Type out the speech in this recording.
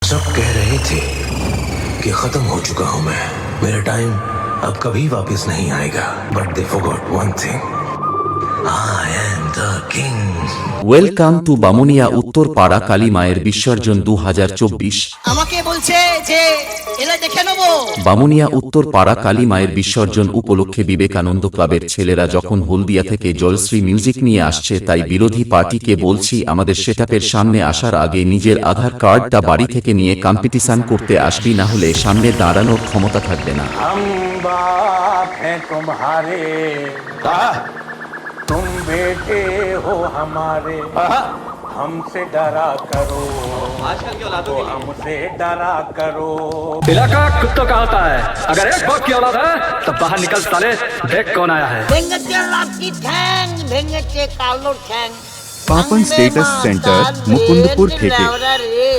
सब कह रहे थे कि खत्म हो चुका हूं मैं, मेरा टाइम अब कभी वापस नहीं आएगा, but they forgot one thing, I am the king. Welcome to Bamunia Uttarpara Kali মায়ের বিসর্জন 2024। আমাকে বলছে যে এলা দেখে নেব। বামুনিয়া উত্তরপাড়া কালী মায়ের বিসর্জন উপলক্ষে বিবেকানন্দ ক্লাবের ছেলেরা যখন হলদিয়া থেকে জলশ্রী মিউজিক নিয়ে আসছে, তাই বিরোধী পার্টিকে বলছি আমাদের সেটআপের সামনে আসার আগে নিজের আধার কার্ডটা বাড়ি থেকে নিয়ে কম্পিটিশন করতে আসবি, না হলে সামনে দাঁড়ানোর ক্ষমতা থাকবে না। हम बाप हैं तुम्हारे, तुम बेटे हो हमारे, हमसे डरा करो, तो हमसे डरा करो। इलाका कुत्तों का होता है, अगर एक बाप की औलाद है तो बाहर निकल साले, देख कौन आया है। ভেঙেছে লাঠি ঠ্যাং, ভেঙেছে কালো ঠ্যাং। পাপন স্টেটাস সেন্টার মুকুন্দপুর থেকে। রে